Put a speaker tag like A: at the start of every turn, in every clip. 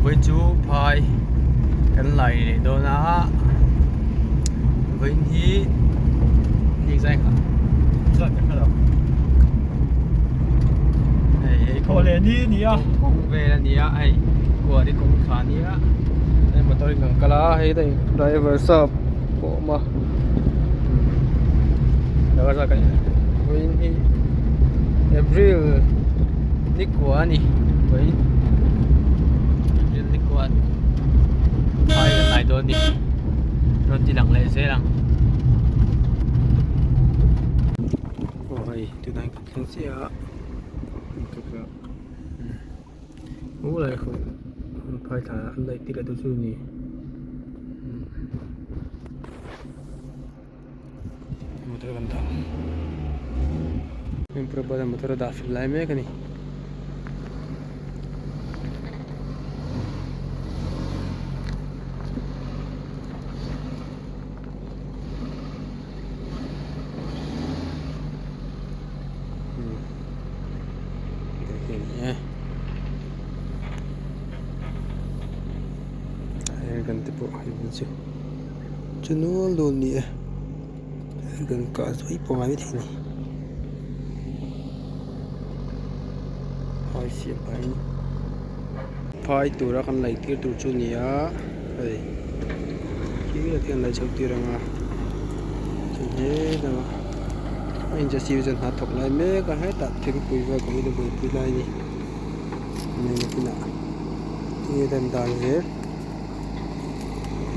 A: với chú phai cái này để đồ ná với ní nhìn danh hả
B: rất là đâu
A: này
B: có lẽ ní à
A: cũng về là ní ai của đi cũng khá ní á đây mà tôi ngừng cái lá hay đây driver sub bộ mà đó ra cái với ní April ní của ní với ní của phai cái này đồ đi rồi đi lặng lẽ dễ lắm ôi từ này cũng sẽ ngủ lại không phải thả anh lại tiếc tôi chưa nhỉ motor ganda yung problema motor da filay me kani ganti po yun siya chunul doon niya gan ka so ipo ngamit ini hai siap ini phai tura kan lai tir tur chu niya ai ki tian lai chau tiranga je da anhจะsiêu dân hạt thọc lại mẹ cả hết tạ thêm cùi và cũng được bồi cùi lại đi này là cái nào như đem đàn dễ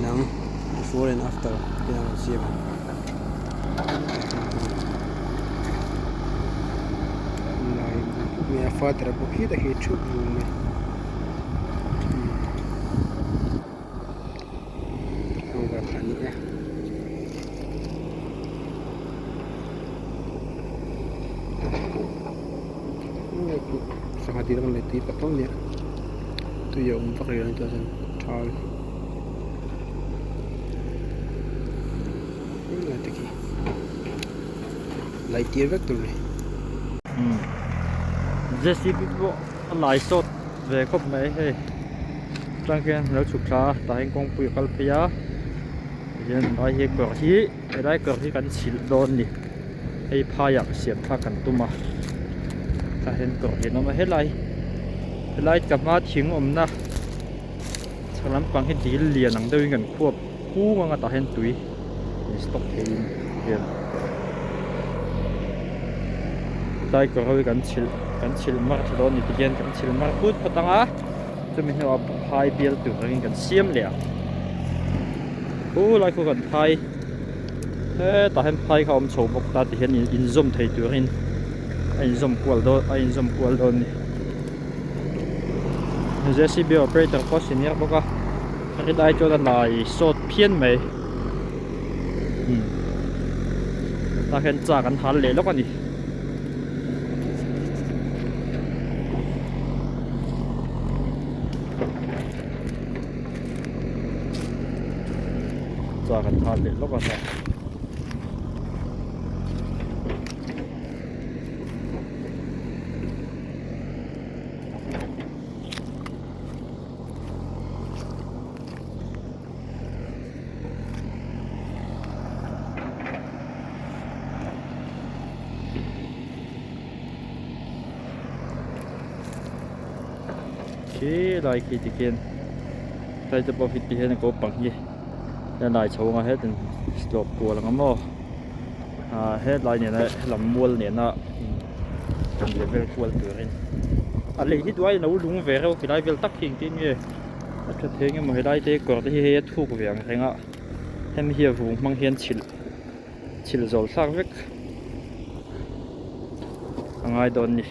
A: nắng before and after cái nào siêu này mẹ phát ra bộ khi đã hết chút luôn này không gặp anh nhé sangat tidak meneliti patongnya itu ya pakai yang itu aja Charles ini lagi light year vector này
B: JCB bộ lái sốt về cốc máy hay trang kia nó chụp ra tại anh công bùi calpia hiện tại hiện cửa khí cái đấy cửa khí cắn xịt đòn đi hay pha yak xiết pha cắn tum mà ta hiện cửa hiện nó mà hết lại cặp má tiếng ôm na sau lắm bằng hết gì liền nắng đôi gần khuộc cú mà ta hiện túi stock hiện tại cửa hơi cắn xịt mà thì đòn đi tiền cắn xịt mà cút phát tăng á cho mình học hai bill từ cái cắn xiêm lẹ cú lại khu gần hai thế ta hiện hai không sầu bọc ta thì hiện in zoom thấy từ hình anh zoom qual đòn JCB operator có xin nhắc bốc á cái đây cho ta lại sốt phiên mấy ta hiện trảกันทันเลยแล้วกันนี่จ่ากันทันเลยแล้วกันนะที่ลายกี่ติเกนใครจะพอฟิตที่เห็นก็ปังยี่แล้วลายโชว์มาเฮ็ดเป็นสโลปกลัวแล้วก็มั่วเฮ็ดลายเนี่ยนะลำมัวเนี่ยนะเป็นเลเวลกลัวตัวเองอะไรที่ด้วยเราลุงเวลคือลายเวลตักจริงๆเนี่ยถ้าเท่งมาให้ได้เท่ก่อนที่เฮ็ดถูกอย่างไรอ่ะให้มีเหี้ยฝูงมังเห็นชิลโซลสักเวกง่ายโดนนี่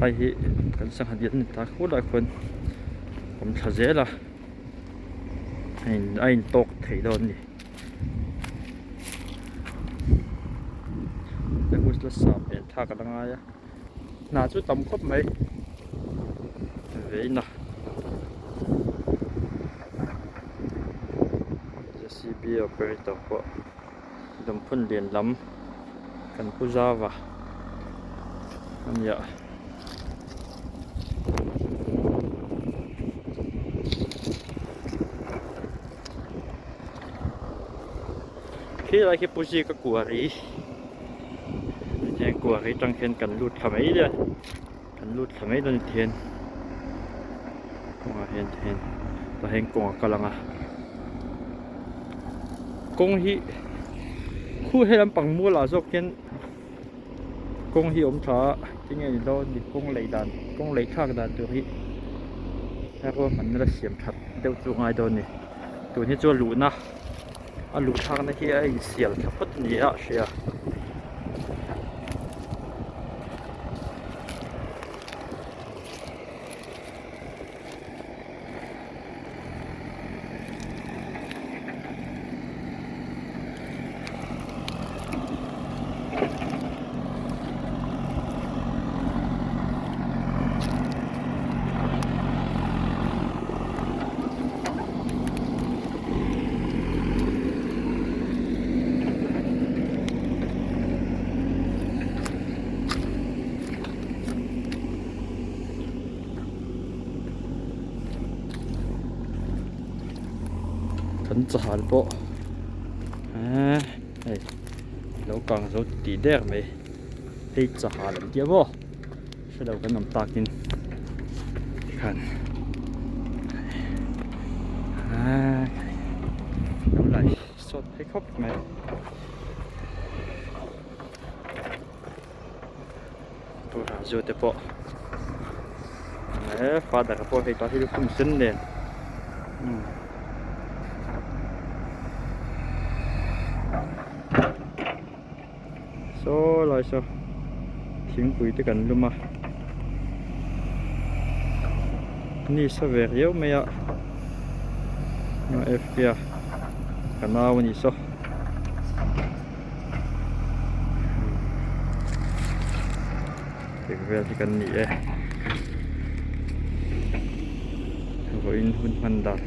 B: ไอ้กันสังหารเดียนตาคู่หลายคนผมทะเจละไอ้ตกถีโดนนี่แต่กูจะสอบท่ากันยังไงอะน่าจะต่ำครบไหมเว้ยนะจะซีบีเอาไปต่อก็ ลมพุ่นเรียนล้ำกันผู้จ้าวะอันเยอะที่อะไรที่ปุจิก็กลัวรียังกลัวรีจังเห็นกันลุดทำไมเนี่ยกันลุดทำไมตอนเทียนเห็นเราเห็นกงกำลังกงฮีคู่ให้ลำปังมัวหล่าซอกเห็นกงฮีอมช้าที่ไงโดนดิกงไหลดันกงไหลข้างดันตัวฮีแล้วก็มันน่าเสียมขัดเดี๋ยวตัวไงโดนนี่ตัวนี้จะหลุดนะหลุดทางนะที่ไอ้เสียลขับพัดนี่อะเชียขันจะหาโปะไอ้เรากางเราตีแดกไหมให้จะหาหลังเดียวบ่ใช่เรากันน้ำตากินขันน้ำไหลสดให้ครบไหมตัวหาจุดเตปะฟ้าแต่กระโปรงให้ตาที่ลูกคุ้มเส้นเด่นโซ่ลอยโซ่ทิ้งปุ๋ยด้วยกันรู้มานี่สเวรเยอะไหมอ่ะเอฟเปียกันเอาวันนี้โซ่ถึงเวลาที่กันนี่ก็อินหุ่นมันดัน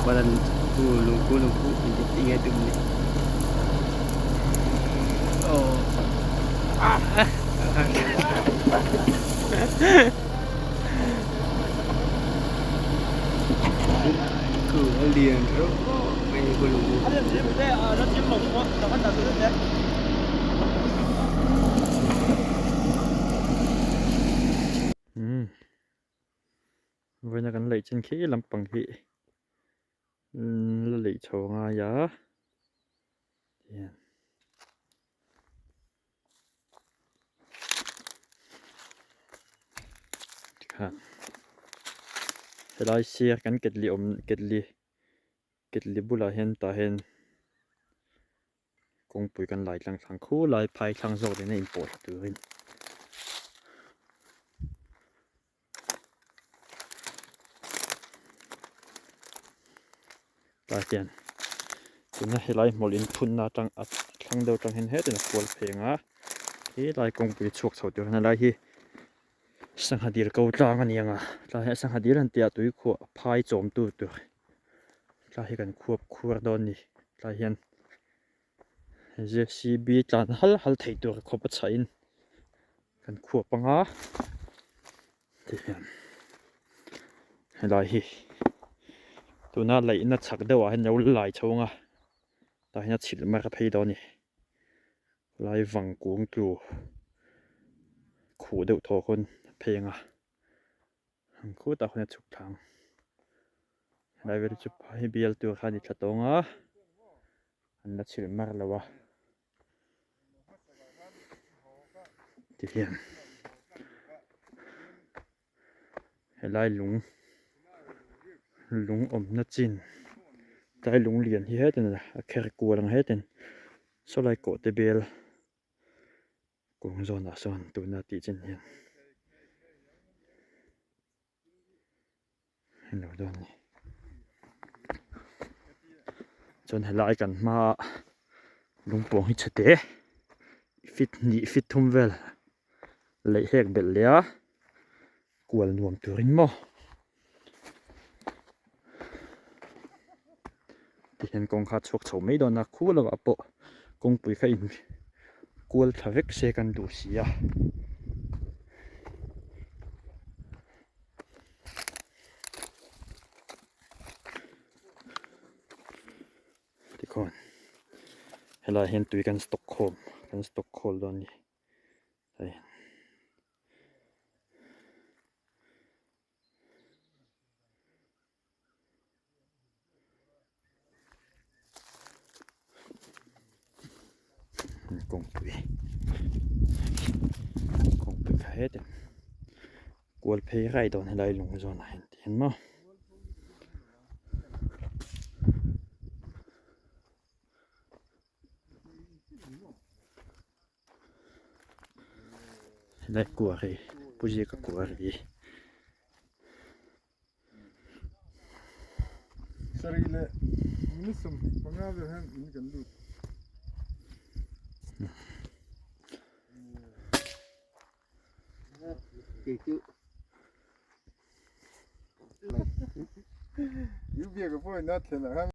A: berbadan lungku ini tinggal tu ni. Oh. Ku alien terus. Main lungku.
B: Ada sih, ada sih lungku, tapi tak tahu deh. Vậy là cái lấy chân khí làm bằng khí lấy chỗ ngay giá thì lại xe cái kết li bula hen ta hen công bùiกันlại thằng thằng khu lại phai thằng rồi thì này import từ hình ta tiền tụi nó lại một in phun na trăng thằng đầu trăng hen hết thì nó phèn á thì lại công bùi chuộc sầu từ nó lại hi sang hạt điều câu trang anh em lại sang hạt điều anh tiệt túi khua phai trộm tu tu lạiกันควบคู่ดอนนี่lại hiện JCB จานฮัลไทยตัวขบใช้กันควบปังอ่ะที่เห็นlạiตัวน่าไหลน่าชักเดียวเห็นเราไหลชงอ่ะแต่เห็นฉิดมากระเพยดอนนี่ไหลฝังกวงตัวขู่เดือดทอคนเพลงอ่ะ khu ta khone chuk thang lai ve chu pai bial tu kha ni thatonga an la chil mar lawa ti hian helai lung om na chin tai lung lian hi heten a kher kualang heten so lai ko te bel kung zona son tu na ti chen hian hello don ni chon helai kan ma lungpong hi chate fit thum vel lei hek bel lia kual nuam turin mo ti hian kong kha chok chho mai don na khu lo apo kong pui kha in kual thavek se kan du sia ti khon helai hen tui kan Stockholm don ni ai kong pui kha heten kual phei rai don helai lung zon a hen ti hen mo helai kuari puji ka kuari
C: Sarile minusum pangave han in kan du you be a boy not